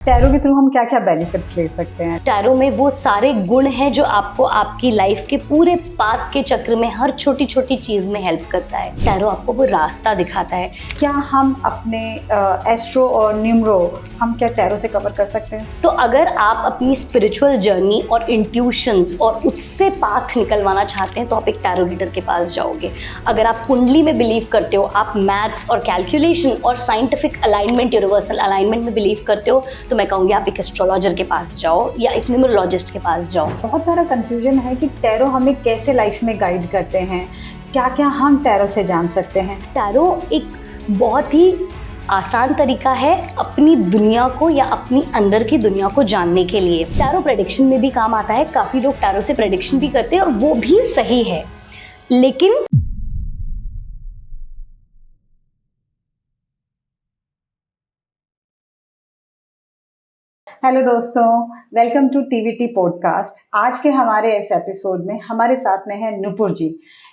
Tarot के through हम क्या क्या बेनिफिट्स ले सकते हैं? टैरो में वो सारे गुण हैं जो आपको आपकी लाइफ के पूरे पाथ के चक्र में हर छोटी छोटी चीज में हेल्प करता है। टैरो आपको वो रास्ता दिखाता है। क्या हम अपने एस्ट्रो और न्यूमरो हम क्या टैरो से कवर कर सकते हैं? तो अगर आप अपनी स्पिरिचुअल जर्नी और इंट्यूशंस और उससे पाथ निकलवाना चाहते हैं तो आप एक टैरो रीडर के पास जाओगे। अगर आप कुंडली में बिलीव करते हो, आप मैथ्स और कैलकुलेशन और साइंटिफिक अलाइनमेंट, यूनिवर्सल अलाइनमेंट में बिलीव करते हो तो मैं कहूँगी आप एक एस्ट्रोलॉजर के पास जाओ या एक न्यूमरोलॉजिस्ट के पास जाओ। बहुत सारा कंफ्यूजन है कि टैरो हमें कैसे लाइफ में गाइड करते हैं, क्या क्या हम टैरो से जान सकते हैं? टैरो एक बहुत ही आसान तरीका है अपनी दुनिया को या अपनी अंदर की दुनिया को जानने के लिए। टैरो प्रेडिक्शन में भी काम आता है। काफ़ी लोग टैरो से प्रेडिक्शन भी करते हैं और वो भी सही है, लेकिन हेलो दोस्तों, वेलकम टू टीवीटी पॉडकास्ट। आज के हमारे इस एपिसोड में हमारे साथ में है नुपुर जी,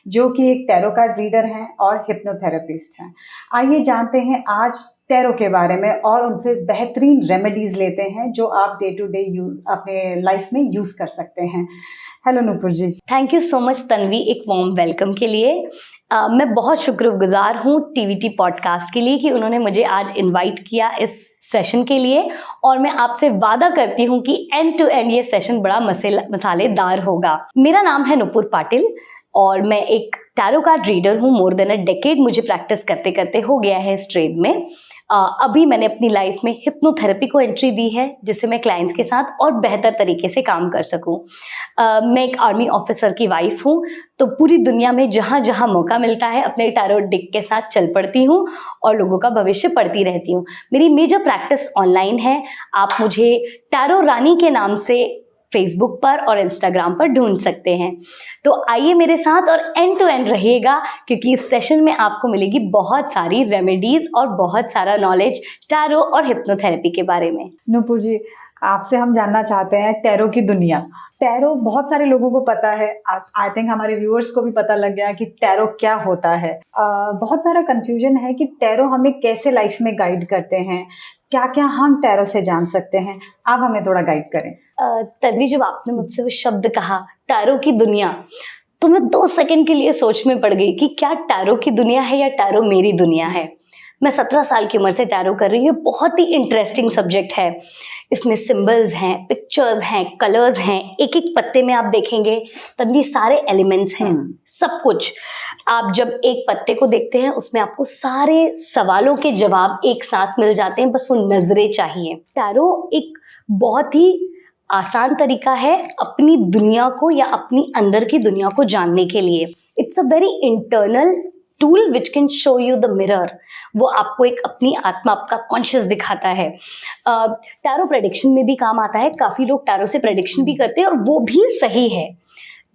जो कि एक टैरो कार्ड रीडर हैं और हिप्नोथेरेपिस्ट हैं। आइए जानते हैं आज टैरो के बारे में और उनसे बेहतरीन रेमेडीज लेते हैं जो आप डे टू डे यूज अपने लाइफ में यूज कर सकते हैं। Hello Nupur ji. Thank you so much Tanvi, एक वार्म वेलकम के लिए। मैं बहुत शुक्रगुजार हूँ टीवीटी पॉडकास्ट के लिए कि उन्होंने मुझे आज इनवाइट किया इस सेशन के लिए, और मैं आपसे वादा करती हूँ कि एंड टू एंड ये सेशन बड़ा मसालेदार होगा। मेरा नाम है नुपुर पाटिल और मैं एक टैरो कार्ड रीडर हूँ। मोर देन अ डेकेड मुझे प्रैक्टिस करते करते हो गया है इस ट्रेड में। अभी मैंने अपनी लाइफ में हिप्नोथेरेपी को एंट्री दी है, जिससे मैं क्लाइंट्स के साथ और बेहतर तरीके से काम कर सकूं। मैं एक आर्मी ऑफिसर की वाइफ हूं, तो पूरी दुनिया में जहां जहां मौका मिलता है अपने टैरो डिक के साथ चल पड़ती हूं और लोगों का भविष्य पढ़ती रहती हूं। मेरी मेजर प्रैक्टिस ऑनलाइन है। आप मुझे टैरो रानी के नाम से फेसबुक पर और इंस्टाग्राम पर ढूंढ सकते हैं। तो आइए मेरे साथ और एंड टू एंड रहिएगा, क्योंकि इस सेशन में आपको मिलेगी बहुत सारी रेमेडीज और बहुत सारा नॉलेज टैरो और हिप्नोथेरेपी के बारे में। नुपुर जी, आपसे हम जानना चाहते हैं टैरो की दुनिया। टैरो बहुत सारे लोगों को पता है, आई थिंक हमारे व्यूअर्स को भी पता लग गया कि टैरो क्या होता है। बहुत सारा कंफ्यूजन है कि टैरो हमें कैसे लाइफ में गाइड करते हैं, क्या क्या हम टैरो से जान सकते हैं। आप हमें थोड़ा गाइड करें। तन्वी, जब आपने मुझसे वो शब्द कहा टैरो की दुनिया, तो मैं 2 सेकंड के लिए सोच में पड़ गई कि क्या टैरो की दुनिया है या टैरो मेरी दुनिया है। मैं 17 साल की उम्र से टैरो कर रही हूँ। बहुत ही इंटरेस्टिंग सब्जेक्ट है। इसमें सिंबल्स हैं, पिक्चर्स हैं, कलर्स हैं। एक एक पत्ते में आप देखेंगे तभी सारे एलिमेंट्स हैं, सब कुछ। आप जब एक पत्ते को देखते हैं उसमें आपको सारे सवालों के जवाब एक साथ मिल जाते हैं, बस वो नजरें चाहिए। टैरो एक बहुत ही आसान तरीका है अपनी दुनिया को या अपनी अंदर की दुनिया को जानने के लिए। It's a very internal tool which can show you the mirror. वो आपको एक अपनी आत्मा, आपका कॉन्शियस दिखाता है। टैरो प्रेडिक्शन में भी काम आता है। काफ़ी लोग टैरो से प्रेडिक्शन भी करते हैं और वो भी सही है,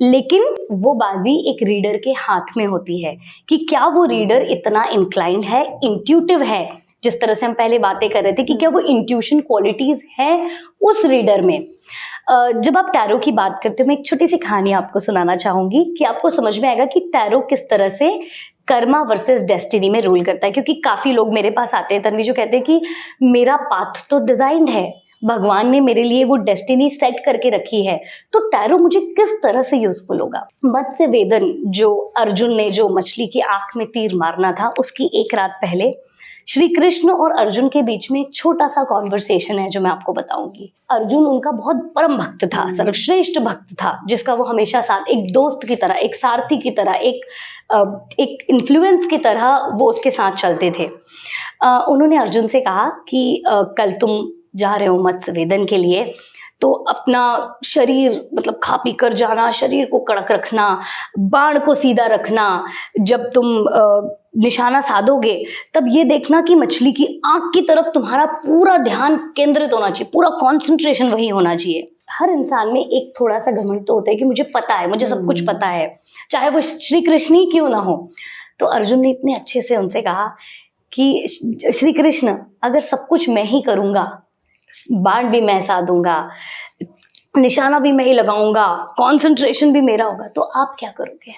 लेकिन वो बाजी एक रीडर के हाथ में होती है कि क्या वो रीडर इतना इंक्लाइंड है, इंट्यूटिव है। जिस तरह से हम पहले बातें कर रहे थे कि क्या वो इंट्यूशन क्वालिटीज़ हैं उस रीडर में। जब आप टैरो की बात करते हो, मैं एक छोटी सी कहानी आपको सुनाना चाहूँगी कि आपको समझ में आएगा कि टैरो किस तरह से कर्मा वर्सेस डेस्टिनी में रूल करता है। क्योंकि काफ़ी लोग मेरे पास आते हैं तन्वी, जो कहते हैं कि मेरा पाथ तो डिज़ाइंड है, भगवान ने मेरे लिए वो डेस्टिनी सेट करके रखी है, तो टैरो मुझे किस तरह से यूजफुल होगा। मत्स्य वेदन, जो अर्जुन ने जो मछली की आंख में तीर मारना था, उसकी एक रात पहले श्री कृष्ण और अर्जुन के बीच में एक छोटा सा कॉन्वर्सेशन है जो मैं आपको बताऊंगी। अर्जुन उनका बहुत परम भक्त था, सर्वश्रेष्ठ भक्त था, जिसका वो हमेशा साथ, एक दोस्त की तरह, एक सारथी की तरह, एक इन्फ्लुएंस की तरह वो उसके साथ चलते थे। उन्होंने अर्जुन से कहा कि कल तुम जा रहे हो मत्स्य वेदन के लिए, तो अपना शरीर, मतलब खा पी कर जाना, शरीर को कड़क रखना, बाण को सीधा रखना। जब तुम निशाना साधोगे तब ये देखना कि मछली की आंख की तरफ तुम्हारा पूरा ध्यान केंद्रित होना चाहिए, पूरा कंसंट्रेशन वही होना चाहिए। हर इंसान में एक थोड़ा सा घमंड तो होता है कि मुझे पता है, मुझे सब कुछ पता है, चाहे वो श्री कृष्ण ही क्यों ना हो। तो अर्जुन ने इतने अच्छे से उनसे कहा कि श्री कृष्ण, अगर सब कुछ मैं ही करूँगा, बाण भी मैं साधूंगा, निशाना भी मैं ही लगाऊंगा, कंसंट्रेशन भी मेरा होगा, तो आप क्या करोगे।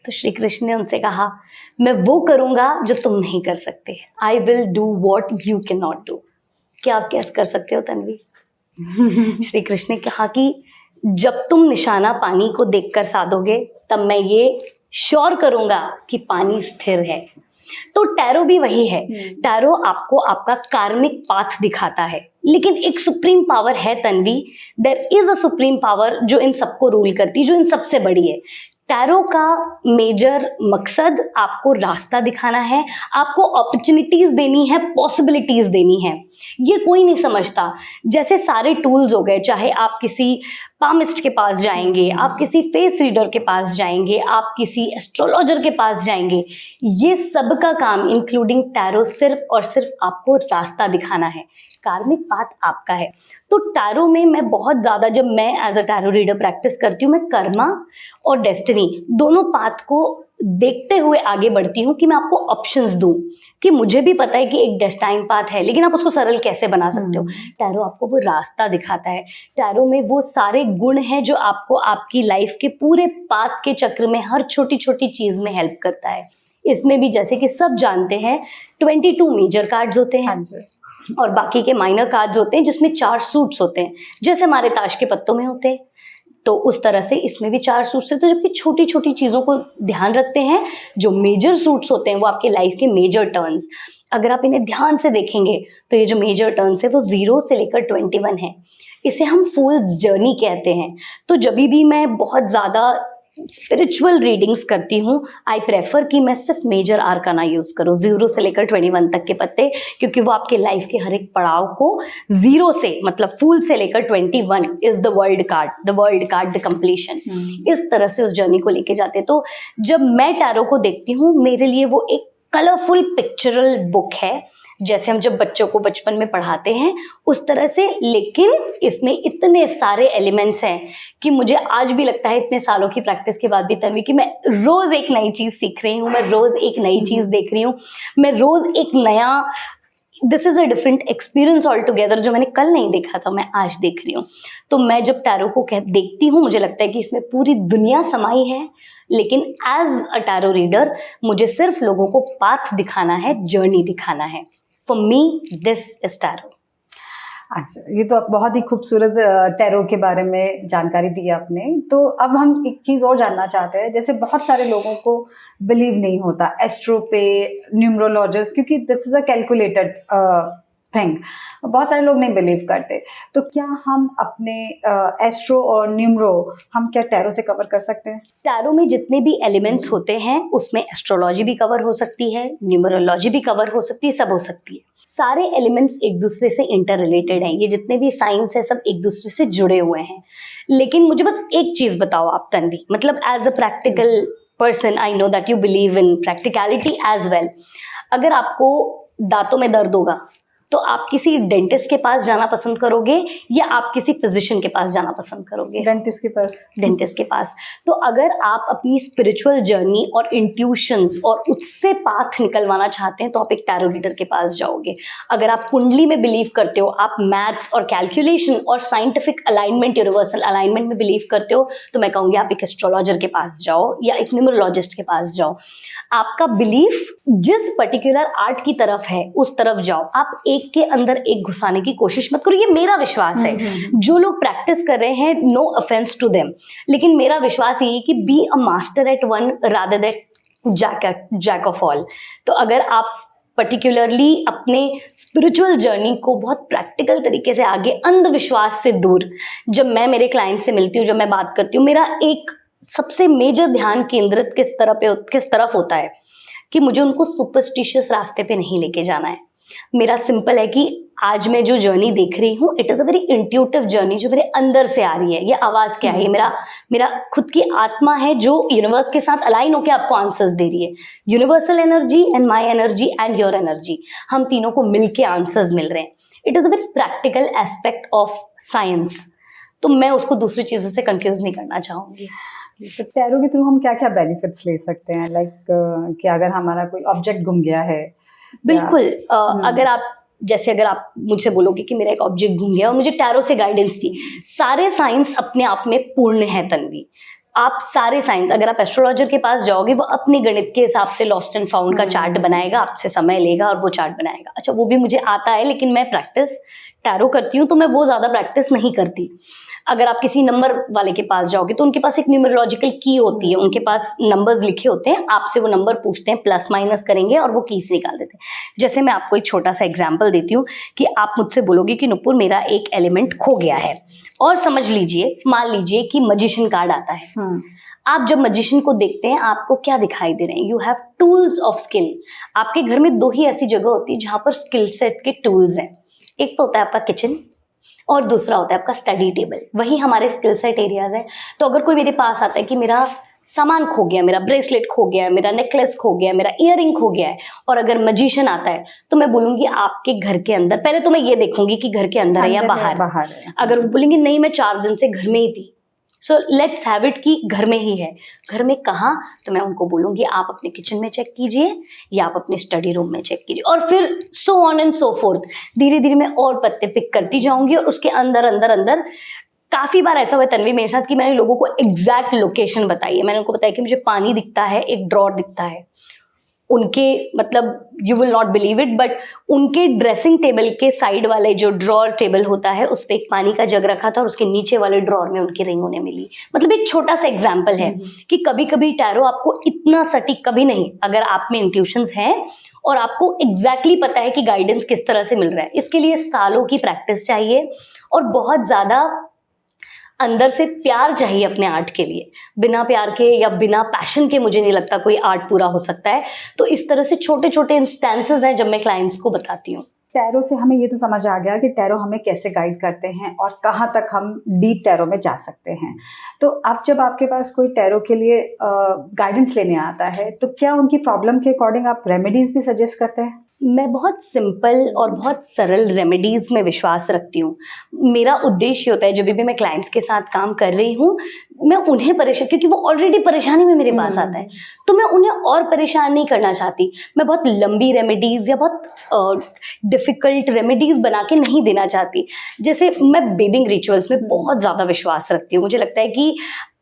तो श्री कृष्ण ने उनसे कहा, मैं वो करूंगा जो तुम नहीं कर सकते। I will do what you can not do. क्या आप गैस कर सकते हो तन्वी? श्री कृष्ण ने कहा कि जब तुम निशाना पानी को देखकर साधोगे तब मैं ये श्योर करूंगा कि पानी स्थिर है। तो टैरो भी वही है। टैरो आपको आपका कार्मिक पाथ दिखाता है, लेकिन एक सुप्रीम पावर है Tanvi, there is a supreme power जो इन सबको रूल करती है, जो इन सबसे बड़ी है। टैरो का मेजर मकसद आपको रास्ता दिखाना है, आपको अपॉर्चुनिटीज देनी है, पॉसिबिलिटीज देनी है। ये कोई नहीं समझता। जैसे सारे टूल्स हो गए, चाहे आप किसी पामिस्ट के पास जाएंगे, आप किसी फेस रीडर के पास जाएंगे, आप किसी एस्ट्रोलॉजर के पास जाएंगे, ये सब का काम इंक्लूडिंग टैरो सिर्फ और सिर्फ आपको रास्ता दिखाना है। कार्मिक पाथ आपका है। तो टैरो में मैं बहुत ज़्यादा, जब मैं as a tarot reader practice करती हूँ, मैं कर्मा और डेस्टिनी दोनों पाथ को देखते हुए आगे बढ़ती हूँ कि मैं आपको ऑप्शंस दूँ, कि मुझे भी पता है कि एक डेस्टाइन पाथ है, लेकिन आप उसको सरल कैसे बना सकते हो। टैरो आपको वो रास्ता दिखाता है। टैरो में वो सारे गुण हैं जो आपको आपकी लाइफ के पूरे पाथ के चक्र में हर छोटी छोटी चीज़ में हेल्प करता है। इसमें भी जैसे कि सब जानते हैं 22 मेजर कार्ड्स होते हैं और बाकी के माइनर कार्ड्स होते हैं जिसमें 4 सूट्स होते हैं, जैसे हमारे ताश के पत्तों में होते हैं। तो उस तरह से इसमें भी 4 सूट्स हैं। तो जबकि छोटी छोटी चीज़ों को ध्यान रखते हैं, जो मेजर सूट्स होते हैं वो आपके लाइफ के मेजर टर्न्स। अगर आप इन्हें ध्यान से देखेंगे तो ये जो मेजर टर्न्स है वो 0 से लेकर 21 है। इसे हम फूल्स जर्नी कहते हैं। तो जब भी मैं बहुत ज़्यादा स्पिरिचुअल रीडिंग्स करती हूँ, आई प्रेफर कि मैं सिर्फ मेजर आर्काना यूज़ करूँ, 0 से लेकर 21 तक के पत्ते, क्योंकि वो आपके लाइफ के हर एक पड़ाव को 0 से, मतलब फूल से लेकर 21 is the world card the completion, इस तरह से उस जर्नी को लेके जाते हैं। तो जब मैं टैरो को देखती हूँ, मेरे लिए वो एक कलरफुल पिक्चरल बुक है, जैसे हम जब बच्चों को बचपन में पढ़ाते हैं उस तरह से। लेकिन इसमें इतने सारे एलिमेंट्स हैं कि मुझे आज भी लगता है, इतने सालों की प्रैक्टिस के बाद भी तन्वी, कि मैं रोज़ एक नई चीज़ सीख रही हूँ, मैं रोज़ एक नई चीज़ देख रही हूँ, मैं रोज़ एक नया, this is a different experience all together. जो मैंने कल नहीं देखा था मैं आज देख रही हूँ। तो मैं जब टैरो को देखती हूँ, मुझे लगता है कि इसमें पूरी दुनिया समाई है, लेकिन एज अ टैरो रीडर मुझे सिर्फ लोगों को पाथ दिखाना है, जर्नी दिखाना है। For me, this is tarot. अच्छा, ये तो बहुत ही खूबसूरत टैरो के बारे में जानकारी दी आपने। तो अब हम एक चीज़ और जानना चाहते हैं। जैसे बहुत सारे लोगों को बिलीव नहीं होता एस्ट्रो पे, न्यूमरोलॉजिस्ट, क्योंकि this is a calculated thing, बहुत सारे लोग नहीं बिलीव करते। तो क्या हम अपने एस्ट्रो और न्यूमरो हम क्या टैरो से कवर कर सकते हैं? टैरो में जितने भी एलिमेंट्स होते हैं उसमें एस्ट्रोलॉजी भी कवर हो सकती है, न्यूमरोलॉजी भी कवर हो सकती है, सब हो सकती है। सारे एलिमेंट्स एक दूसरे से इंटर रिलेटेड हैं। ये जितने भी साइंस है सब एक दूसरे से जुड़े हुए हैं। लेकिन मुझे बस एक चीज़ बताओ आप तन्वी, मतलब as a practical person, I know that you believe in practicality as well. अगर आपको दांतों में दर्द होगा तो आप किसी डेंटिस्ट के पास जाना पसंद करोगे या आप किसी फिजिशियन के पास जाना पसंद करोगे? डेंटिस्ट के पास। डेंटिस्ट के पास। तो अगर आप अपनी स्पिरिचुअल जर्नी और इंट्यूशंस और उससे पाथ निकलवाना चाहते हैं तो आप एक टैरो रीडर के पास जाओगे। अगर आप कुंडली में बिलीव करते हो, आप मैथ्स और कैलकुलेशन और साइंटिफिक अलाइनमेंट, यूनिवर्सल अलाइनमेंट में बिलीव करते हो, तो मैं कहूँगी आप एक एस्ट्रोलॉजर के पास जाओ या एक न्यूमरोलॉजिस्ट के पास जाओ। आपका बिलीफ जिस पर्टिकुलर आर्ट की तरफ है उस तरफ जाओ। आप एक के अंदर एक घुसाने की कोशिश मत करो। ये मेरा विश्वास है। जो लोग प्रैक्टिस कर रहे हैं, नो ऑफेंस टू देम, लेकिन मेरा विश्वास ये है कि be a master at one rather than jack of all. तो अगर आप पर्टिकुलरली अपने स्पिरिचुअल जर्नी को बहुत प्रैक्टिकल तरीके से आगे, अंधविश्वास से दूर, जब मैं मेरे क्लाइंट से मिलती हूँ, जब मैं बात करती हूँ, मेरा एक सबसे मेजर ध्यान केंद्रित किस तरफ होता है कि मुझे उनको सुपरस्टिशियस रास्ते पे नहीं लेके जाना है। मेरा सिंपल है कि आज मैं जो जर्नी देख रही हूँ, it is a very intuitive journey जो मेरे अंदर से आ रही है। ये आवाज़ क्या है? ये मेरा खुद की आत्मा है जो यूनिवर्स के साथ अलाइन होकर आपको आंसर्स दे रही है। Universal energy and my energy and your energy, हम तीनों को मिलके आंसर्स मिल रहे हैं। It is a very practical aspect of science. तो मैं उसको दूसरी चीज़ों से कंफ्यूज नहीं करना चाहूँगी। तो टैरो के थ्रू हम क्या क्या बेनिफिट्स ले सकते हैं? लाइक कि अगर हमारा कोई ऑब्जेक्ट गुम गया है। बिल्कुल। अगर आप मुझसे बोलोगे कि मेरा एक ऑब्जेक्ट गुम गया और मुझे टैरो से गाइडेंस दी, सारे साइंस अपने आप में पूर्ण है तन्वी। आप सारे साइंस, अगर आप एस्ट्रोलॉजर के पास जाओगे वो अपने गणित के हिसाब से लॉस्ट एंड फाउंड का चार्ट बनाएगा, आपसे समय लेगा और वो चार्ट बनाएगा। अच्छा, वो भी मुझे आता है, लेकिन मैं प्रैक्टिस टैरो करती हूँ तो मैं वो ज़्यादा प्रैक्टिस नहीं करती। अगर आप किसी नंबर वाले के पास जाओगे तो उनके पास एक न्यूमरोलॉजिकल की होती है, उनके पास नंबर्स लिखे होते हैं, आपसे वो नंबर पूछते हैं, प्लस माइनस करेंगे और वो कीज निकाल देते हैं। जैसे मैं आपको एक छोटा सा एग्जांपल देती हूँ कि आप मुझसे बोलोगे कि नुपुर मेरा एक एलिमेंट खो गया है, और समझ लीजिए, मान लीजिए कि मजिशियन कार्ड आता है। आप जब मजिशियन को देखते हैं आपको क्या दिखाई दे रहे हैं? You have tools of skill. आपके घर में दो ही ऐसी जगह होती है जहां पर स्किल सेट के टूल्स हैं। एक तो होता है आपका किचन और दूसरा होता है आपका स्टडी टेबल। वही हमारे स्किल सेट एरियाज है। तो अगर कोई मेरे पास आता है कि मेरा सामान खो गया, मेरा ब्रेसलेट खो गया, मेरा नेकलेस खो गया, मेरा इयररिंग खो गया है, और अगर मजिशियन आता है तो मैं बोलूंगी आपके घर के अंदर, पहले तो मैं ये देखूंगी कि घर के अंदर है या बाहर है। अगर वो बोलेंगे नहीं मैं 4 दिन से घर में ही थी, सो लेट्स हैव इट कि घर में ही है। घर में कहाँ? तो मैं उनको बोलूंगी आप अपने किचन में चेक कीजिए या आप अपने स्टडी रूम में चेक कीजिए, और फिर so on and so fourth. धीरे धीरे मैं और पत्ते पिक करती जाऊंगी और उसके अंदर अंदर अंदर काफी बार ऐसा हुआ है तन्वी मेरे साथ कि मैंने लोगों को एग्जैक्ट लोकेशन बताई है। मैंने उनको बताया कि मुझे पानी दिखता है, एक ड्रॉर दिखता है, उनके मतलब you will not believe it, but उनके ड्रेसिंग टेबल के साइड वाले जो ड्रॉर टेबल होता है उस पर एक पानी का जग रखा था और उसके नीचे वाले ड्रॉर में उनकी रिंग उन्हें मिली। मतलब एक छोटा सा एग्जाम्पल है कि कभी कभी टैरो आपको इतना सटीक कभी नहीं, अगर आप में इंट्यूशंस हैं और आपको एग्जैक्टली पता है कि गाइडेंस किस तरह से मिल रहा है, इसके लिए सालों की प्रैक्टिस चाहिए और बहुत ज़्यादा अंदर से प्यार चाहिए अपने आर्ट के लिए। बिना प्यार के या बिना पैशन के मुझे नहीं लगता कोई आर्ट पूरा हो सकता है। तो इस तरह से छोटे छोटे इंस्टेंसेस हैं जब मैं क्लाइंट्स को बताती हूँ। टैरो से हमें ये तो समझ आ गया कि टैरो हमें कैसे गाइड करते हैं और कहाँ तक हम डीप टैरो में जा सकते हैं। तो अब जब आपके पास कोई टैरो के लिए गाइडेंस लेने आता है तो क्या उनकी प्रॉब्लम के अकॉर्डिंग आप रेमेडीज भी सजेस्ट करते हैं? मैं बहुत सिंपल और बहुत सरल रेमेडीज में विश्वास रखती हूँ। मेरा उद्देश्य होता है जब भी मैं क्लाइंट्स के साथ काम कर रही हूँ, मैं उन्हें परेशान, क्योंकि वो ऑलरेडी परेशानी में मेरे पास आता है, तो मैं उन्हें और परेशान नहीं करना चाहती। मैं बहुत लंबी रेमेडीज या बहुत डिफिकल्ट रेमेडीज बना के नहीं देना चाहती। जैसे मैं बेदिंग रिचुअल्स में बहुत ज़्यादा विश्वास रखती हूँ। मुझे लगता है कि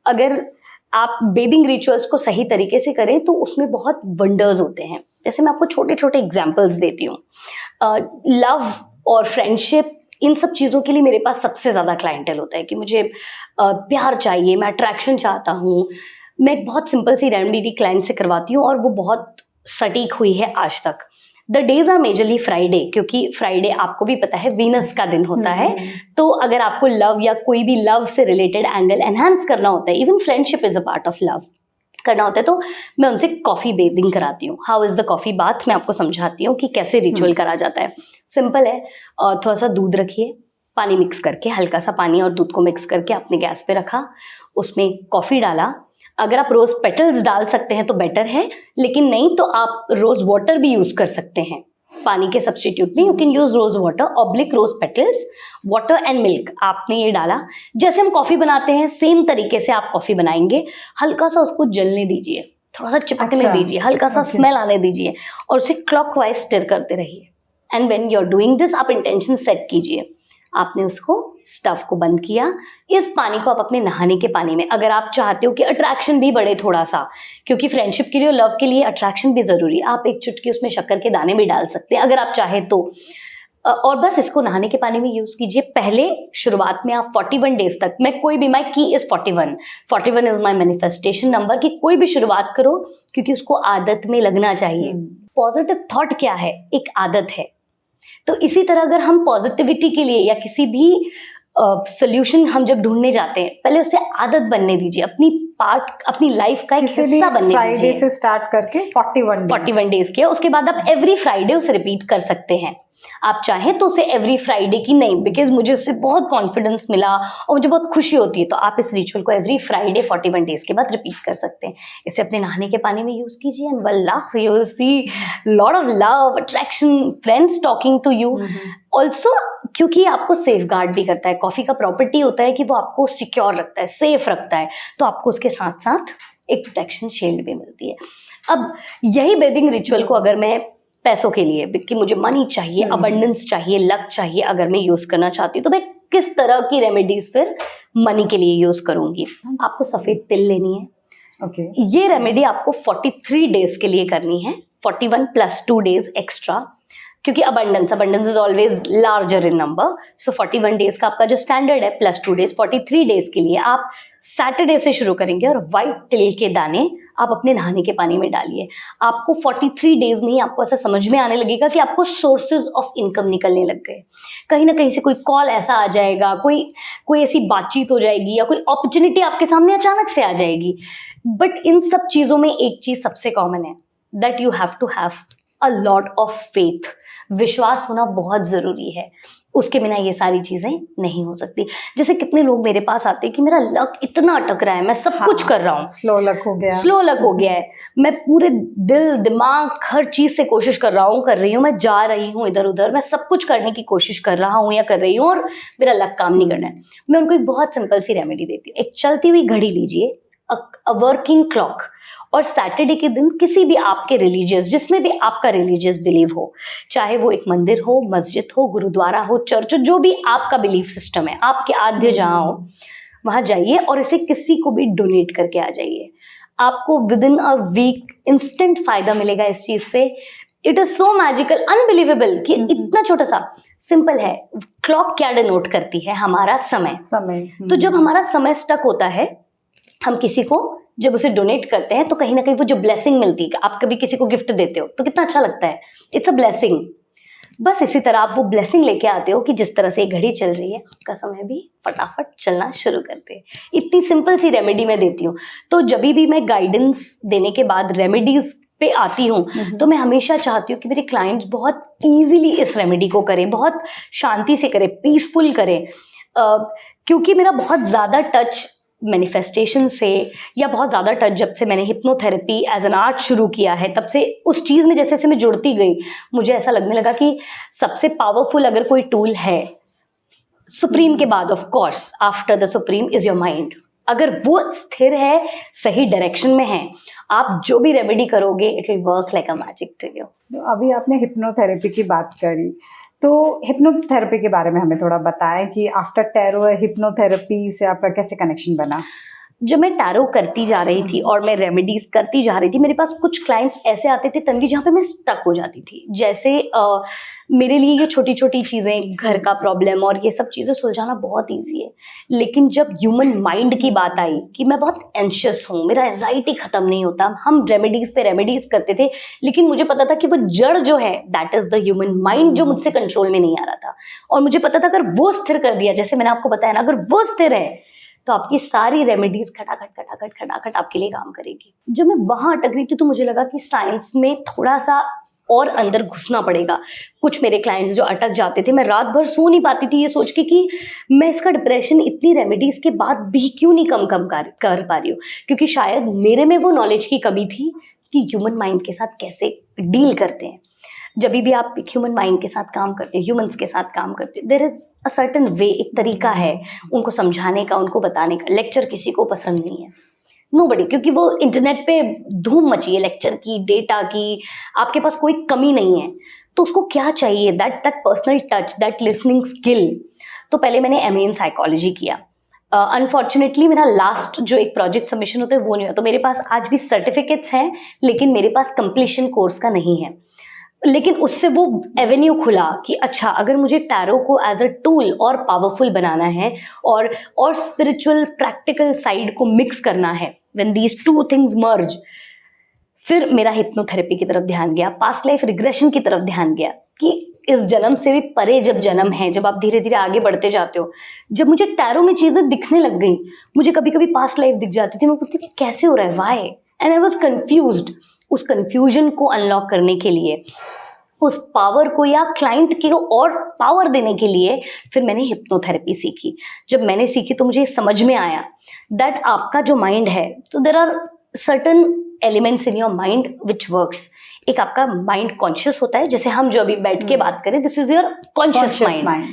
अगर आप बेदिंग रिचुअल्स को सही तरीके से करें तो उसमें बहुत वंडर्स होते हैं। जैसे मैं आपको छोटे छोटे एग्जाम्पल्स देती हूँ। लव और फ्रेंडशिप, इन सब चीज़ों के लिए मेरे पास सबसे ज़्यादा क्लाइंटेल होता है कि मुझे प्यार चाहिए, मैं अट्रैक्शन चाहता हूँ। मैं एक बहुत सिंपल सी रेमेडी क्लाइंट से करवाती हूँ और वो बहुत सटीक हुई है आज तक। The days are majorly Friday, क्योंकि फ्राइडे आपको भी पता है वीनस का दिन होता है। तो अगर आपको लव या कोई भी लव से रिलेटेड एंगल एनहांस करना होता है, even friendship is a part of love करना होता है, तो मैं उनसे कॉफ़ी बेदिंग कराती हूँ। How is the coffee bath, मैं आपको समझाती हूँ कि कैसे रिचुअल करा जाता है। सिंपल है, थोड़ा सा दूध रखिए, पानी मिक्स करके, हल्का सा पानी और दूध को मिक्स करके आपने गैस पे रखा, उसमें कॉफ़ी डाला। अगर आप रोज़ पेटल्स डाल सकते हैं तो बेटर है, लेकिन नहीं तो आप रोज़ वाटर भी यूज़ कर सकते हैं पानी के सब्स्टिट्यूट में। You can use rose water oblique rose petals, water and milk. आपने ये डाला, जैसे हम कॉफ़ी बनाते हैं सेम तरीके से आप कॉफ़ी बनाएंगे। हल्का सा उसको जलने दीजिए, थोड़ा सा चिपकने दीजिए, हल्का सा स्मेल आने दीजिए और उसे क्लॉकवाइज स्टिर करते रहिए। And when you are doing this, आप इंटेंशन सेट कीजिए। आपने उसको स्टव को बंद किया। इस पानी को आप अपने नहाने के पानी में, अगर आप चाहते हो कि अट्रैक्शन भी बढ़े थोड़ा सा, क्योंकि फ्रेंडशिप के लिए और लव के लिए अट्रैक्शन भी ज़रूरी है, आप एक चुटकी उसमें शक्कर के दाने भी डाल सकते हैं अगर आप चाहे तो। और बस इसको नहाने के पानी में यूज़ कीजिए। पहले शुरुआत में आप 41 डेज तक, मैं कोई भी, माई की is 41 is my manifestation number, कि कोई भी शुरुआत करो क्योंकि उसको आदत में लगना चाहिए। पॉजिटिव थॉट क्या है? एक आदत है। तो इसी तरह अगर हम पॉजिटिविटी के लिए या किसी भी सोल्यूशन हम जब ढूंढने जाते हैं, पहले उसे आदत बनने दीजिए, अपनी लाइफ का एक हिस्सा बनने दीजिए। फ्राइडे से स्टार्ट करके 41 डेज के, उसके बाद आप एवरी फ्राइडे उसे रिपीट कर सकते हैं। आप चाहें तो उसे एवरी फ्राइडे की नहीं, बिकॉज मुझे उससे बहुत कॉन्फिडेंस मिला और मुझे बहुत खुशी होती है, तो आप इस रिचुअल को एवरी फ्राइडे 41 डेज के बाद रिपीट कर सकते हैं। इसे अपने नहाने के पानी में यूज कीजिए एंड वल्लाह you will see lot of love, attraction, friends talking to you also, क्योंकि आपको सेफ गार्ड भी करता है। कॉफी का प्रॉपर्टी होता है कि वो आपको सिक्योर रखता है, सेफ रखता है, तो आपको उसके साथ साथ एक प्रोटेक्शन शील्ड भी मिलती है। अब यही बेदिंग रिचुअल को अगर मैं पैसों के लिए, कि मुझे मनी चाहिए, अबंडेंस चाहिए, लक चाहिए, अगर मैं यूज करना चाहती हूँ, तो मैं किस तरह की रेमेडीज फिर मनी के लिए यूज करूंगी। आपको सफेद तिल लेनी है। ओके। ये रेमेडी आपको 43 डेज के लिए करनी है, 41 + 2 डेज एक्स्ट्रा, क्योंकि abundance is always larger in number. So 41 days का आपका जो स्टैंडर्ड है प्लस 2 डेज, 43 डेज के लिए आप सैटरडे से शुरू करेंगे। और व्हाइट तिल के दाने आप अपने नहाने के पानी में डालिए। आपको 43 डेज में ही आपको ऐसा समझ में आने लगेगा कि आपको सोर्सेज ऑफ इनकम निकलने लग गए। कहीं ना कहीं से कोई कॉल ऐसा आ जाएगा, कोई ऐसी बातचीत हो जाएगी, या कोई अपॉर्चुनिटी आपके सामने अचानक से आ जाएगी। बट इन सब चीज़ों में एक चीज़ सबसे कॉमन है, that you have to have a lot of faith. विश्वास होना बहुत ज़रूरी है, उसके बिना ये सारी चीज़ें नहीं हो सकती। जैसे कितने लोग मेरे पास आते हैं कि मेरा लक इतना अटक रहा है, मैं सब कुछ कर रहा हूँ, स्लो लक हो गया है, मैं पूरे दिल दिमाग हर चीज़ से कोशिश कर रही हूँ, मैं जा रही हूँ इधर उधर, मैं सब कुछ करने की कोशिश कर रहा हूँ या कर रही हूँ, और मेरा लक काम नहीं करना है। मैं उनको एक बहुत सिंपल सी रेमेडी देती हूँ। एक चलती हुई घड़ी लीजिए, अ वर्किंग क्लॉक, और सैटरडे के दिन किसी भी आपके रिलीजियस, जिसमें भी आपका रिलीजियस बिलीव हो, चाहे वो एक मंदिर हो, मस्जिद हो, गुरुद्वारा हो, चर्च हो, जो भी आपका बिलीफ सिस्टम है, आपके आद्य जहाँ हो, वहाँ जाइए और इसे किसी को भी डोनेट करके आ जाइए। आपको within a week instant फायदा मिलेगा इस चीज से। It is so magical, unbelievable कि इतना छोटा सा सिंपल है। क्लॉक क्या डिनोट करती है? हमारा समय। तो जब हमारा समय स्टक होता है, हम किसी को जब उसे डोनेट करते हैं तो कहीं ना कहीं वो जो ब्लेसिंग मिलती है, आप कभी किसी को गिफ्ट देते हो तो कितना अच्छा लगता है, इट्स अ ब्लेसिंग। बस इसी तरह आप वो ब्लेसिंग लेके आते हो कि जिस तरह से घड़ी चल रही है, आपका समय भी फटाफट चलना शुरू करते हैं। इतनी सिंपल सी रेमेडी मैं देती हूँ। तो जब भी मैं गाइडेंस देने के बाद रेमेडीज पे आती हूँ, तो मैं हमेशा चाहती हूँ कि मेरे क्लाइंट्स बहुत इजीली इस रेमेडी को करें, बहुत शांति से करें, पीसफुल करें। क्योंकि मेरा बहुत ज़्यादा टच मैनिफेस्टेशन से, या बहुत ज़्यादा टच जब से मैंने हिप्नोथेरेपी एज एन आर्ट शुरू किया है, तब से उस चीज़ में जैसे जैसे मैं जुड़ती गई, मुझे ऐसा लगने लगा कि सबसे पावरफुल अगर कोई टूल है, सुप्रीम के बाद of course after the supreme is your mind. अगर वो स्थिर है, सही डायरेक्शन में है, आप जो भी रेमेडी करोगे it will work like a magic to you. अभी आपने हिप्नोथेरेपी की बात करी, तो हिप्नोथेरेपी के बारे में हमें थोड़ा बताएं कि आफ्टर टैरो हिप्नोथेरेपी से आपका कैसे कनेक्शन बना? जब मैं टैरो करती जा रही थी और मैं रेमेडीज करती जा रही थी, मेरे पास कुछ क्लाइंट्स ऐसे आते थे तन्वी, जहाँ पे मैं स्टक हो जाती थी। जैसे मेरे लिए ये छोटी छोटी चीज़ें, घर का प्रॉब्लम और ये सब चीज़ें सुलझाना बहुत ईजी है, लेकिन जब ह्यूमन माइंड की बात आई कि मैं बहुत एंशियस हूँ, मेरा एंजाइटी ख़त्म नहीं होता, हम रेमेडीज़ पे रेमेडीज़ करते थे, लेकिन मुझे पता था कि वो जड़ जो है that is the human mind, जो मुझसे कंट्रोल में नहीं आ रहा था। और मुझे पता था अगर वो स्थिर कर दिया, जैसे मैंने आपको बताया ना, अगर वो स्थिर है तो आपकी सारी रेमेडीज खटाखट आपके लिए काम करेगी। जब मैं वहां अटक रही थी तो मुझे लगा कि साइंस में थोड़ा सा और अंदर घुसना पड़ेगा। कुछ मेरे क्लाइंट्स जो अटक जाते थे, मैं रात भर सो नहीं पाती थी ये सोच के कि मैं इसका डिप्रेशन इतनी रेमेडीज के बाद भी क्यों नहीं कम कर पा रही हूँ, क्योंकि शायद मेरे में वो नॉलेज की कमी थी कि ह्यूमन माइंड के साथ कैसे डील करते हैं। जब भी आप ह्यूमन माइंड के साथ काम करते हो, ह्यूमंस के साथ काम करते हो, there is a certain way, एक तरीका है उनको समझाने का, उनको बताने का। लेक्चर किसी को पसंद नहीं है, नोबडी, क्योंकि वो इंटरनेट पे धूम मची है लेक्चर की, डेटा की, आपके पास कोई कमी नहीं है। तो उसको क्या चाहिए? That personal touch, that listening skill. तो पहले मैंने MA इन साइकोलॉजी किया। अनफॉर्चुनेटली मेरा लास्ट जो एक प्रोजेक्ट सबमिशन होता है वो नहीं हुआ, तो मेरे पास आज भी सर्टिफिकेट्स हैं, लेकिन मेरे पास कंप्लीशन कोर्स का नहीं है। लेकिन उससे वो एवेन्यू खुला कि अच्छा, अगर मुझे टैरो को एज अ टूल और पावरफुल बनाना है और स्पिरिचुअल प्रैक्टिकल साइड को मिक्स करना है, व्हेन दीज टू थिंग्स मर्ज, फिर मेरा हिप्नोथेरेपी की तरफ ध्यान गया, पास्ट लाइफ रिग्रेशन की तरफ ध्यान गया कि इस जन्म से भी परे जब जन्म है, जब आप धीरे धीरे आगे बढ़ते जाते हो, जब मुझे टैरो में चीज़ें दिखने लग गई, मुझे कभी कभी पास्ट लाइफ दिख जाती थी, मैं पूछती थी कैसे हो रहा है, why, and I was confused. उस कन्फ्यूजन को अनलॉक करने के लिए, उस पावर को या क्लाइंट को और पावर देने के लिए फिर मैंने हिप्नोथेरेपी सीखी। जब मैंने सीखी तो मुझे समझ में आया दैट आपका जो माइंड है, तो there are certain elements in your mind which works. एक आपका माइंड कॉन्शियस होता है, जैसे हम जो अभी बैठ के बात करें, this is your conscious mind.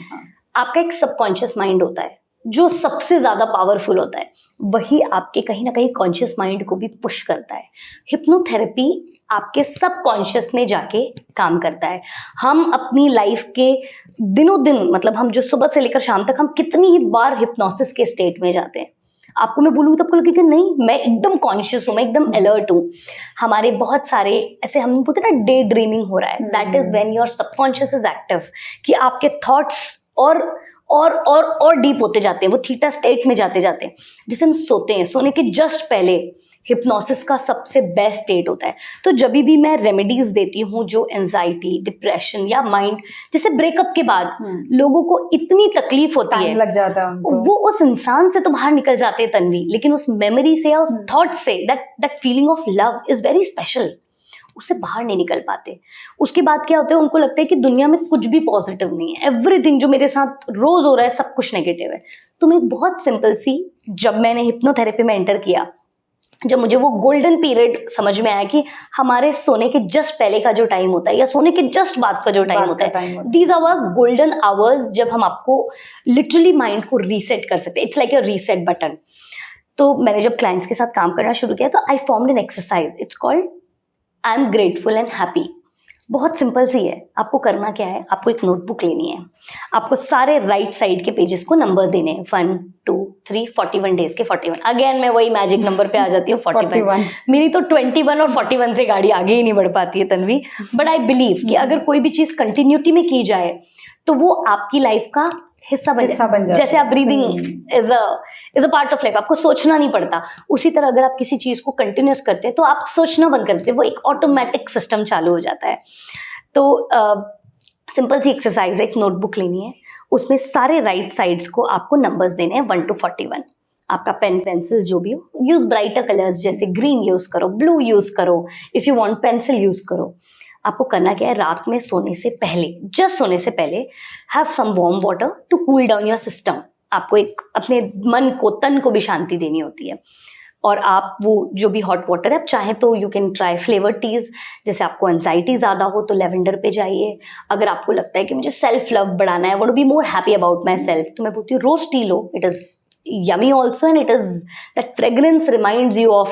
आपका एक सबकॉन्शियस माइंड होता है जो सबसे ज़्यादा पावरफुल होता है, वही आपके कहीं ना कहीं कॉन्शियस माइंड को भी पुश करता है। हिप्नोथेरेपी आपके सब कॉन्शियस में जाके काम करता है। हम अपनी लाइफ के दिनों दिन, मतलब हम जो सुबह से लेकर शाम तक, हम कितनी ही बार हिप्नोसिस के स्टेट में जाते हैं। आपको मैं बोलूँगी तो आपको लगेगा कि नहीं, मैं एकदम कॉन्शियस हूँ, मैं एकदम अलर्ट हूँ। हमारे बहुत सारे ऐसे, हम बोलते हैं ना, डे ड्रीमिंग हो रहा है, that is when your subconscious is active, कि आपके थॉट्स और डीप होते जाते हैं, वो थीटा स्टेट में जाते जाते हैं, जिसे हम सोते हैं। सोने के जस्ट पहले हिप्नोसिस का सबसे बेस्ट स्टेट होता है। तो जब भी मैं रेमेडीज देती हूँ जो एंजाइटी, डिप्रेशन या माइंड, जैसे ब्रेकअप के बाद लोगों को इतनी तकलीफ होती है, लग जाता है उनको, वो उस इंसान से तो बाहर निकल जाते हैं तन्वी, लेकिन उस मेमोरी से या उस थॉट से, that feeling of love is very special, उससे बाहर नहीं निकल पाते। उसके बाद क्या होता है, उनको लगता है कि दुनिया में कुछ भी पॉजिटिव नहीं है, एवरीथिंग जो मेरे साथ रोज हो रहा है सब कुछ नेगेटिव है। तो मैं बहुत सिंपल सी, जब मैंने हिप्नोथेरेपी में एंटर किया, जब मुझे वो गोल्डन पीरियड समझ में आया कि हमारे सोने के जस्ट पहले का जो टाइम होता है या सोने के जस्ट बाद का जो टाइम होता है, दीज आवर गोल्डन आवर्स, जब हम आपको लिटरली माइंड को रीसेट कर सकते हैं। It's like a reset button. तो मैंने जब क्लाइंट्स के साथ काम करना शुरू किया, तो आई formed an exercise, it's called I am grateful and happy. बहुत सिंपल सी है। आपको करना क्या है, आपको एक नोटबुक लेनी है, आपको सारे राइट साइड के पेजेस को नंबर देने हैं, 1 2 3 41 डेज के 41। अगेन मैं वही मैजिक नंबर पे आ जाती हूँ, 41। मेरी तो 21 और 41 से गाड़ी आगे ही नहीं बढ़ पाती है तन्वी। बट आई बिलीव कि अगर कोई भी चीज कंटिन्यूटी में की जाए तो वो आपकी लाइफ का हिस्सा बन जाए। जैसे आप breathing is a part of life, आपको सोचना नहीं पड़ता। उसी तरह अगर आप किसी चीज को कंटिन्यूस करते हैं तो आप सोचना बंद करते हैं, वो एक ऑटोमेटिक सिस्टम चालू हो जाता है। तो सिंपल सी एक्सरसाइज है, एक नोटबुक लेनी है, उसमें सारे राइट साइड्स को आपको नंबर्स देने हैं 1 to 41। आपका पेन पेंसिल जो भी हो, यूज ब्राइटर कलर्स, जैसे ग्रीन यूज करो, ब्लू यूज करो, if you want pencil use करो। आपको करना क्या है, रात में सोने से पहले, जस्ट सोने से पहले, have some warm water to cool down your system. आपको एक अपने मन को, तन को भी शांति देनी होती है। और आप वो जो भी हॉट वाटर है, आप चाहें तो you can try flavour teas. जैसे आपको एंजाइटी ज़्यादा हो तो लेवेंडर पे जाइए। अगर आपको लगता है कि मुझे सेल्फ लव बढ़ाना है, want to be more happy about myself, तो मैं बोलती हूँ रोज टी लो। It is yummy also, and it is that fragrance reminds you of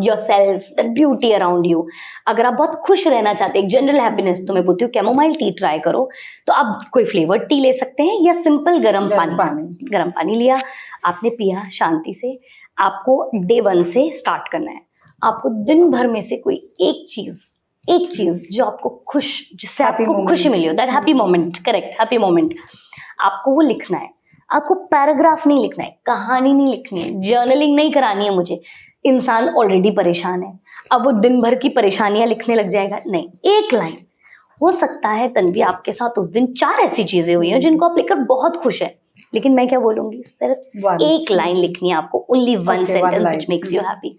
yourself, that beauty around you. अगर आप बहुत खुश रहना चाहते हैं, एक जनरल हैप्पीनेस, तो मैं बोलती हूँ कैमोमाइल टी ट्राई करो। तो आप कोई फ्लेवर्ड टी ले सकते हैं या सिंपल गर्म पानी लिया, आपने पिया शांति से। आपको डे 1 से स्टार्ट करना है। आपको दिन भर में से कोई एक चीज जो आपको खुश, जिससे आपको खुशी मिली हो, that happy moment, correct, happy moment, आपको वो लिखना है। आपको पैराग्राफ नहीं लिखना है, कहानी नहीं लिखनी है, जर्नलिंग नहीं करानी है मुझे। इंसान ऑलरेडी परेशान है, अब वो दिन भर की परेशानियां लिखने लग जाएगा, नहीं, एक लाइन। हो सकता है तन्वी आपके साथ उस दिन 4 ऐसी चीजें हुई हैं जिनको आप लेकर बहुत खुश है, लेकिन मैं क्या बोलूंगी, सिर्फ एक लाइन लिखनी है आपको, only one sentence which makes you happy.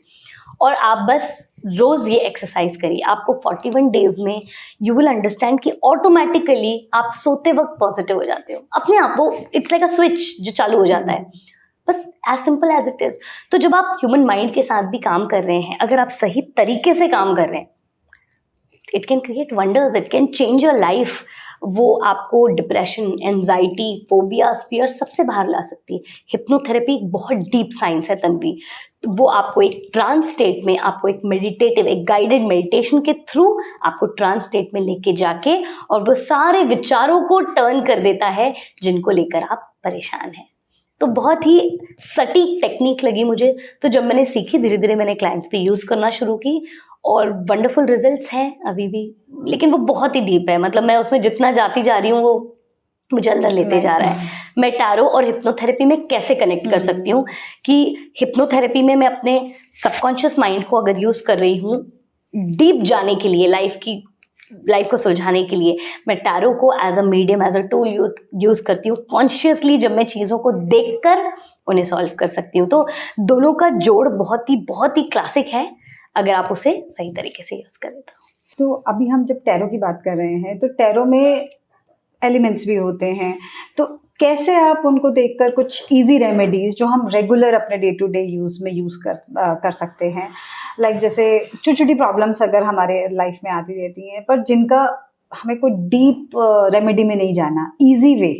और आप बस रोज ये एक्सरसाइज करिए। आपको 41 डेज में यू विल अंडरस्टैंड कि ऑटोमेटिकली आप सोते वक्त पॉजिटिव हो जाते हो अपने आप। वो इट्स लाइक अ स्विच जो चालू हो जाता है, बस as simple as it is. तो जब आप ह्यूमन माइंड के साथ भी काम कर रहे हैं, अगर आप सही तरीके से काम कर रहे हैं, it can create wonders, it can change your life. वो आपको डिप्रेशन, एंजाइटी, फोबियाज, फियर सबसे बाहर ला सकती है। हिप्नोथेरेपी एक बहुत डीप साइंस है तन्वी। तो वो आपको एक ट्रांस स्टेट में, आपको एक मेडिटेटिव, एक गाइडेड मेडिटेशन के थ्रू आपको ट्रांस स्टेट में लेके जाके और वो सारे विचारों को टर्न कर देता है जिनको लेकर आप परेशान हैं। तो बहुत ही सटीक टेक्निक लगी मुझे। तो जब मैंने सीखी, धीरे धीरे मैंने क्लाइंट्स पे यूज़ करना शुरू की और वंडरफुल रिजल्ट्स हैं अभी भी, लेकिन वो बहुत ही डीप है। मतलब मैं उसमें जितना जाती जा रही हूँ वो मुझे अंदर लेते जा रहा है। मैं टैरो और हिप्नोथेरेपी में कैसे कनेक्ट कर सकती हूँ कि हिप्नोथेरेपी में मैं अपने सबकॉन्शियस माइंड को अगर यूज़ कर रही हूँ डीप जाने के लिए, लाइफ को सुलझाने के लिए, मैं टैरो को as a medium, as a tool use करती हूँ कॉन्शियसली, जब मैं चीज़ों को देखकर उन्हें सॉल्व कर सकती हूँ। तो दोनों का जोड़ बहुत ही क्लासिक है अगर आप उसे सही तरीके से यूज़ करें तो अभी हम जब टैरो की बात कर रहे हैं तो टैरो में एलिमेंट्स भी होते हैं, तो कैसे आप उनको देखकर कुछ इजी रेमेडीज जो हम रेगुलर अपने डे टू डे यूज़ में कर सकते हैं, लाइक जैसे छोटी छोटी प्रॉब्लम्स अगर हमारे लाइफ में आती रहती हैं पर जिनका हमें कोई डीप रेमेडी में नहीं जाना, इजी वे,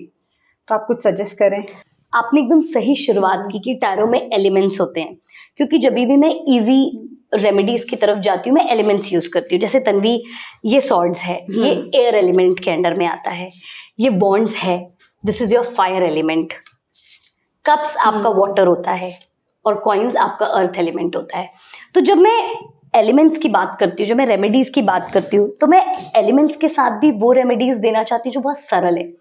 तो आप कुछ सजेस्ट करें। आपने एकदम सही शुरुआत की कि टैरो में एलिमेंट्स होते हैं, क्योंकि जब भी मैं इजी रेमेडीज की तरफ जाती हूँ मैं एलिमेंट्स यूज करती हूँ। जैसे तन्वी, ये सॉर्ड्स है, ये एयर एलिमेंट के अंडर में आता है। ये वॉन्ड्स है, this is your fire element. Cups आपका वाटर होता है और कॉइन्स आपका अर्थ एलिमेंट होता है। तो जब मैं एलिमेंट्स की बात करती हूँ, जब मैं रेमेडीज की बात करती हूँ, तो मैं एलिमेंट्स के साथ भी वो रेमेडीज देना चाहती हूँ जो बहुत सरल है।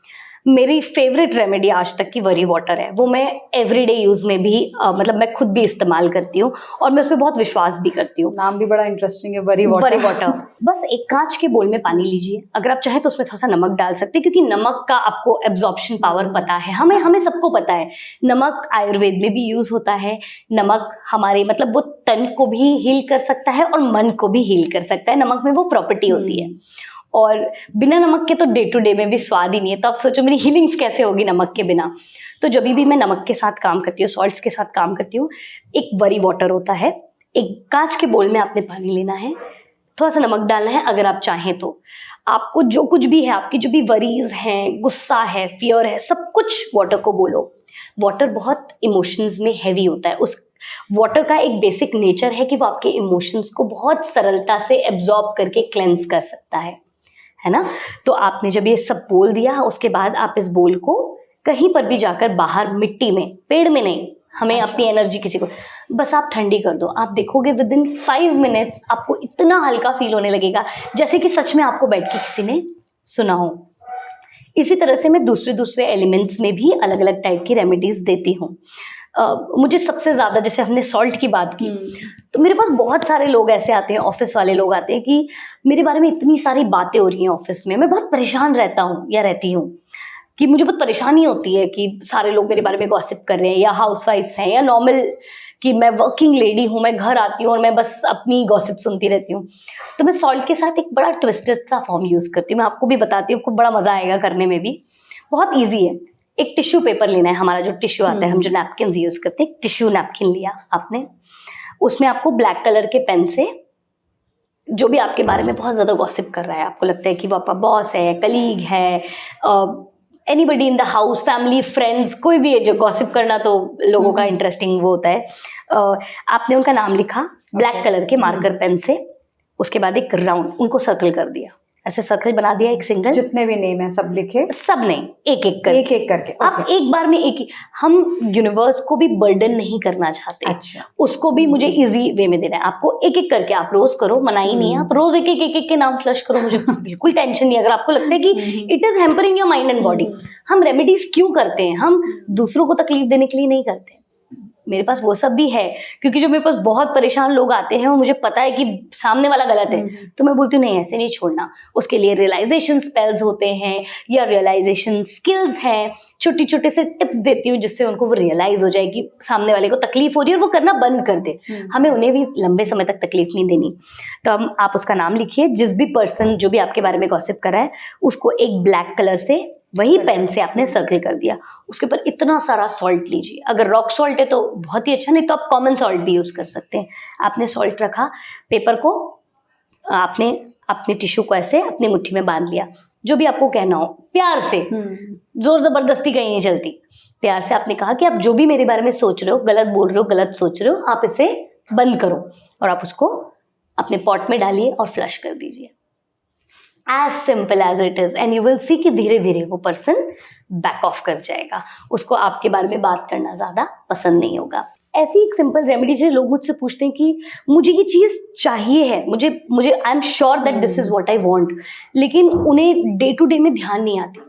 मेरी फेवरेट रेमेडी आज तक की वरी वाटर है। वो मैं एवरीडे यूज में भी मतलब मैं खुद भी इस्तेमाल करती हूँ और मैं उसमें बहुत विश्वास भी करती हूँ। नाम भी बड़ा इंटरेस्टिंग है, वरी वाटर। Worry water. बस एक कांच के बोल में पानी लीजिए, अगर आप चाहे तो उसमें थोड़ा सा नमक डाल सकते हैं, क्योंकि नमक का आपको एब्जॉर्प्शन पावर पता है, हमें सबको पता है। नमक आयुर्वेद में भी यूज होता है। नमक हमारे मतलब वो तन को भी हील कर सकता है और मन को भी हील कर सकता है। नमक में वो प्रॉपर्टी होती है। और बिना नमक के तो डे टू डे में भी स्वाद ही नहीं है। तो आप सोचो मेरी हीलिंग्स कैसे होगी नमक के बिना। तो जब भी मैं नमक के साथ काम करती हूँ, सॉल्ट्स के साथ काम करती हूँ, एक वरी वाटर होता है। एक कांच के बोल में आपने पानी लेना है, थोड़ा सा नमक डालना है। अगर आप चाहें तो आपको जो कुछ भी है, आपकी जो भी वरीज हैं, गुस्सा है, फियर है, सब कुछ वाटर को बोलो। वाटर बहुत इमोशंस में हैवी होता है। उस वाटर का एक बेसिक नेचर है कि वो आपके इमोशंस को बहुत सरलता से एब्जॉर्ब करके क्लेंस कर सकता है ना। तो आपने जब ये सब बोल दिया, उसके बाद आप इस बोल को कहीं पर भी जाकर बाहर मिट्टी में, पेड़ में नहीं, हमें अपनी एनर्जी किसी को, बस आप ठंडी कर दो। आप देखोगे विद इन 5 मिनट्स आपको इतना हल्का फील होने लगेगा जैसे कि सच में आपको बैठ के किसी ने सुना हो। इसी तरह से मैं दूसरे एलिमेंट्स में भी अलग अलग टाइप की रेमेडीज देती हूँ। मुझे सबसे ज़्यादा, जैसे हमने सॉल्ट की बात की, तो मेरे पास बहुत सारे लोग ऐसे आते हैं, ऑफिस वाले लोग आते हैं कि मेरे बारे में इतनी सारी बातें हो रही हैं ऑफिस में, मैं बहुत परेशान रहता हूँ या रहती हूँ, कि मुझे बहुत परेशानी होती है कि सारे लोग मेरे बारे में गॉसिप कर रहे हैं, या हाउसवाइफ्स हैं, या नॉर्मल कि मैं वर्किंग लेडी हूँ, मैं घर आती हूँ और मैं बस अपनी गॉसिप सुनती रहती हूँ। तो मैं सॉल्ट के साथ एक बड़ा ट्विस्टेड सा फॉर्म यूज़ करती हूँ। मैं आपको भी बताती हूँ, आपको बड़ा मज़ा आएगा करने में भी। बहुत ईजी है। एक टिश्यू पेपर लेना है, हमारा जो टिश्यू आता है, हम जो नैपकिन यूज़ करते हैं, टिश्यू नैपकिन लिया आपने, उसमें आपको ब्लैक कलर के पेन से जो भी आपके बारे में बहुत ज़्यादा गॉसिप कर रहा है, आपको लगता है कि वो आपका बॉस है, कलीग है, anybody in the house, family, friends, कोई भी है, जो गॉसिप करना तो लोगों का इंटरेस्टिंग वो होता है। आपने उनका नाम लिखा ब्लैक कलर के मार्कर पेन से, उसके बाद एक राउंड उनको सर्कल कर दिया, ऐसे सर्कल बना दिया, एक सिंगल, जितने भी नेम है सब लिखे, सब नहीं, एक एक करके आप एक बार में एक ही। हम यूनिवर्स को भी बर्डन नहीं करना चाहते। अच्छा। उसको भी मुझे इजी वे में देना है। आपको एक एक करके, आप रोज करो, मना ही नहीं है, आप रोज एक के नाम फ्लश करो, मुझे बिल्कुल टेंशन नहीं। अगर आपको लगता है कि it is hampering your mind and body, हम रेमेडीज क्यों करते हैं? हम दूसरों को तकलीफ देने के लिए नहीं करते। मेरे पास वो सब भी है, क्योंकि जो मेरे पास बहुत परेशान लोग आते हैं और मुझे पता है कि सामने वाला गलत है, तो मैं बोलती हूँ नहीं, ऐसे नहीं छोड़ना। उसके लिए रियलाइजेशन स्पेल्स होते हैं या रियलाइजेशन स्किल्स हैं, छोटे छोटे से टिप्स देती हूँ जिससे उनको वो रियलाइज हो जाए कि सामने वाले को तकलीफ हो रही है और वो करना बंद कर दे। हमें उन्हें भी लंबे समय तक तकलीफ नहीं देनी। तो हम, आप उसका नाम लिखिए, जिस भी पर्सन जो भी आपके बारे में गॉसिप कर रहा है, उसको एक ब्लैक कलर से वही पेन से आपने सर्कल कर दिया। उसके ऊपर इतना सारा सॉल्ट लीजिए, अगर रॉक सॉल्ट है तो बहुत ही अच्छा, नहीं तो आप कॉमन सॉल्ट भी यूज़ कर सकते हैं। आपने सॉल्ट रखा, पेपर को आपने अपने टिश्यू को ऐसे अपनी मुट्ठी में बांध लिया, जो भी आपको कहना हो प्यार से, जोर जबरदस्ती कहीं नहीं चलती। प्यार से आपने कहा कि आप जो भी मेरे बारे में सोच रहे हो, गलत बोल रहे हो, गलत सोच रहे हो, आप इसे बंद करो और आप उसको अपने पॉट में डालिए और फ्लश कर दीजिए। As simple as it is, and you will see कि धीरे धीरे वो पर्सन बैक ऑफ कर जाएगा, उसको आपके बारे में बात करना ज़्यादा पसंद नहीं होगा। ऐसी एक सिंपल रेमेडी है। लोग मुझसे पूछते हैं कि मुझे ये चीज़ चाहिए है, मुझे I am sure that this is what I want, लेकिन उन्हें डे टू डे में ध्यान नहीं आती।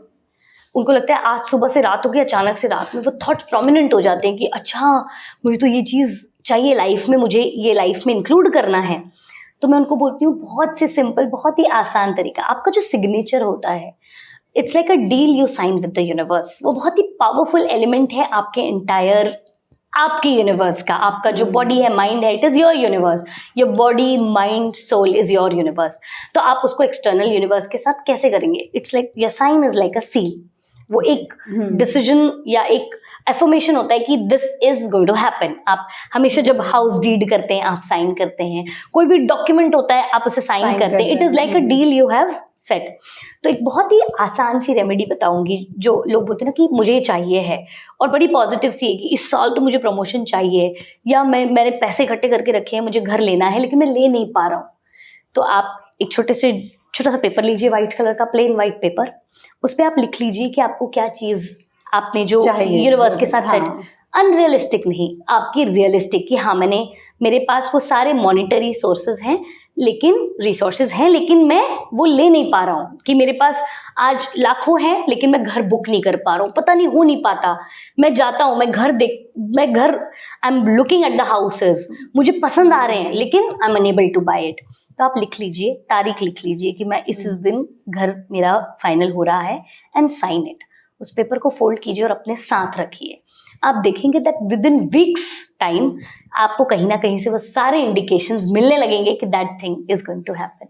उनको लगता है आज सुबह से रात हो गई, अचानक से रात में वो थॉट प्रोमिनेंट हो जाते हैं कि अच्छा मुझे तो ये चीज़ चाहिए लाइफ में, मुझे ये लाइफ में इंक्लूड करना है। तो मैं उनको बोलती हूँ बहुत से सिंपल, बहुत ही आसान तरीका, आपका जो सिग्नेचर होता है, it's like a deal you sign with the universe. वो बहुत ही पावरफुल एलिमेंट है आपके एंटायर, आपके यूनिवर्स का। आपका जो बॉडी है, माइंड है, it is your universe. Your body, mind, soul is your universe. तो आप उसको एक्सटर्नल यूनिवर्स के साथ कैसे करेंगे? It's like your sign is like a seal. वो एक डिसीजन या एक एफर्मेशन होता है कि this is going to happen. आप हमेशा जब हाउस डीड करते हैं, आप साइन करते हैं, कोई भी डॉक्यूमेंट होता है आप उसे साइन करते हैं, it is like a deal you have set. तो एक बहुत ही आसान सी रेमेडी बताऊंगी जो लोग बोलते हैं ना कि मुझे ये चाहिए है, और बड़ी पॉजिटिव सी है कि इस साल तो मुझे प्रमोशन चाहिए, या मैंने पैसे इकट्ठे करके रखे हैं, मुझे घर लेना है लेकिन मैं ले नहीं पा रहा हूँ। तो आप एक छोटा सा पेपर लीजिए, व्हाइट कलर का प्लेन व्हाइट पेपर, उस पर आप लिख लीजिए कि आपको क्या चीज़ आपने जो यूनिवर्स के साथ सेट, अनरियलिस्टिक नहीं, आपकी रियलिस्टिक, कि हाँ मेरे पास वो सारे मॉनिटरी सोर्सेज हैं, लेकिन रिसोर्सेज हैं, लेकिन मैं वो ले नहीं पा रहा हूँ। कि मेरे पास आज लाखों हैं लेकिन मैं घर बुक नहीं कर पा रहा हूँ, पता नहीं हो नहीं पाता। मैं जाता हूँ, मैं घर I am looking at the houses, मुझे पसंद आ रहे हैं लेकिन I am unable to buy it. तो आप लिख लीजिए, तारीख लिख लीजिए कि मैं इस दिन घर मेरा फाइनल हो रहा है, एंड साइन इट। उस पेपर को फोल्ड कीजिए और अपने साथ रखिए। आप देखेंगे that with in weeks time आपको कहीं ना कहीं से वो सारे इंडिकेशंस मिलने लगेंगे कि that thing is going to happen.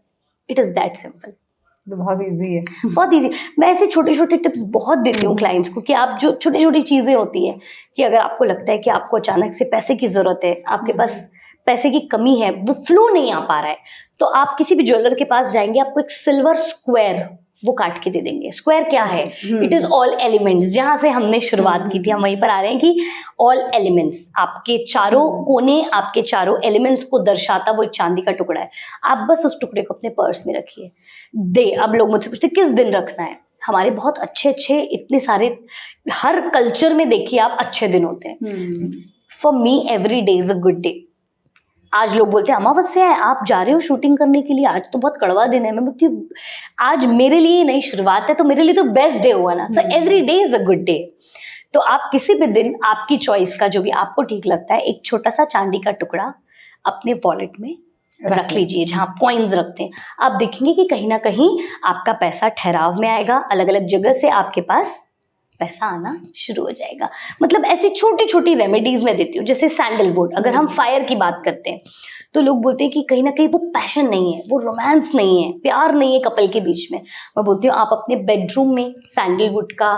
It is that simple. तो बहुत इजी है। बहुत इजी। मैं ऐसे छोटे छोटे टिप्स बहुत देती हूँ क्लाइंट्स को कि आप जो छोटी छोटी चीज़ें होती हैं, कि अगर आपको लगता है कि आपको अचानक से पैसे की ज़रूरत है, आपके पास पैसे की कमी है, वो फ्लो नहीं आ पा रहा है, तो आप किसी भी ज्वेलर के पास जाएंगे, आपको एक सिल्वर स्क्वायर वो काट के दे देंगे। स्क्वायर क्या है? It is all elements. जहां से हमने शुरुआत की थी हम वहीं पर आ रहे हैं कि ऑल एलिमेंट्स, आपके चारों कोने, आपके चारों एलिमेंट्स को दर्शाता वो एक चांदी का टुकड़ा है। आप बस उस टुकड़े को अपने पर्स में रखिए। अब लोग मुझसे पूछते किस दिन रखना है। हमारे बहुत अच्छे इतने सारे, हर कल्चर में देखिए आप अच्छे दिन होते हैं। For me every day is a good day. आज लोग बोलते हैं अमावस्या है, आप जा रहे हो शूटिंग करने के लिए, आज तो बहुत कड़वा दिन है। मैं बोलती हूँ आज मेरे लिए नई शुरुआत है, तो मेरे लिए तो बेस्ट डे हुआ ना। So every day is a good day. तो आप किसी भी दिन आपकी चॉइस का जो भी आपको ठीक लगता है, एक छोटा सा चांदी का टुकड़ा अपने वॉलेट में रख लीजिए, जहाँ आप कॉइन्स रखते हैं। आप देखेंगे कि कहीं ना कहीं आपका पैसा ठहराव में आएगा, अलग अलग जगह से आपके पास पैसा आना शुरू हो जाएगा। मतलब ऐसी छोटी छोटी रेमेडीज मैं देती हूँ। जैसे सैंडलवुड, अगर हम फायर की बात करते हैं तो लोग बोलते हैं कि कहीं ना कहीं वो पैशन नहीं है, वो रोमांस नहीं है, प्यार नहीं है कपल के बीच में। मैं बोलती हूँ आप अपने बेडरूम में सैंडलवुड का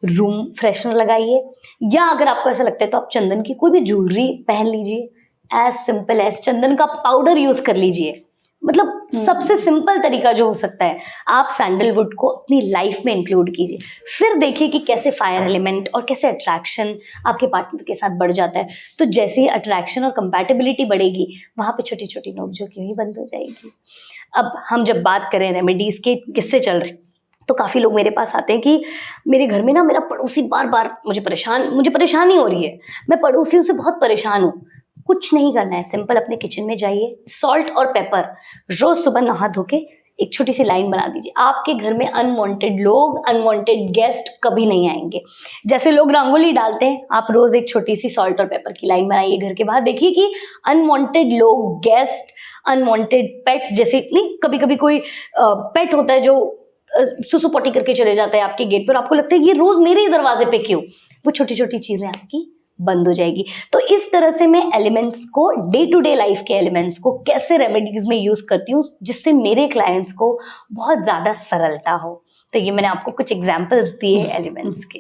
रूम फ्रेशनर लगाइए, या अगर आपको ऐसा लगता है तो आप चंदन की कोई भी ज्वेलरी पहन लीजिए। एज सिंपल एज चंदन का पाउडर यूज कर लीजिए। मतलब सबसे सिंपल तरीका जो हो सकता है, आप सैंडलवुड को अपनी लाइफ में इंक्लूड कीजिए। फिर देखिए कि कैसे फायर एलिमेंट और कैसे अट्रैक्शन आपके पार्टनर के साथ बढ़ जाता है। तो जैसे ही अट्रैक्शन और कंपैटिबिलिटी बढ़ेगी, वहाँ पे छोटी छोटी नोकझोंक ही बंद हो जाएगी। अब हम जब बात करें रेमेडीज के किस्से चल रहे, तो काफ़ी लोग मेरे पास आते हैं कि मेरे घर में ना मेरा पड़ोसी बार बार मुझे परेशानी हो रही है, मैं पड़ोसियों से बहुत परेशान हूँ। कुछ नहीं करना है, सिंपल अपने किचन में जाइए, सॉल्ट और पेपर रोज सुबह नहा धो के एक छोटी सी लाइन बना दीजिए। आपके घर में अनवांटेड लोग, अनवांटेड गेस्ट कभी नहीं आएंगे। जैसे लोग रंगोली डालते हैं, आप रोज एक छोटी सी सॉल्ट और पेपर की लाइन बनाइए घर के बाहर। देखिए कि अनवांटेड लोग, गेस्ट, अनवांटेड पेट्स, जैसे नहीं कभी कभी कोई पेट होता है जो सुसु पोटी करके चले जाता है आपके गेट पर, आपको लगता है ये रोज मेरे ही दरवाजे पे क्यों, वो छोटी छोटी चीजें आपकी बंद हो जाएगी। तो इस तरह से मैं एलिमेंट्स को, डे टू डे लाइफ के एलिमेंट्स को कैसे रेमेडीज में यूज करती हूँ जिससे मेरे क्लाइंट्स को बहुत ज्यादा सरलता हो। तो ये मैंने आपको कुछ एग्जांपल्स दिए एलिमेंट्स के।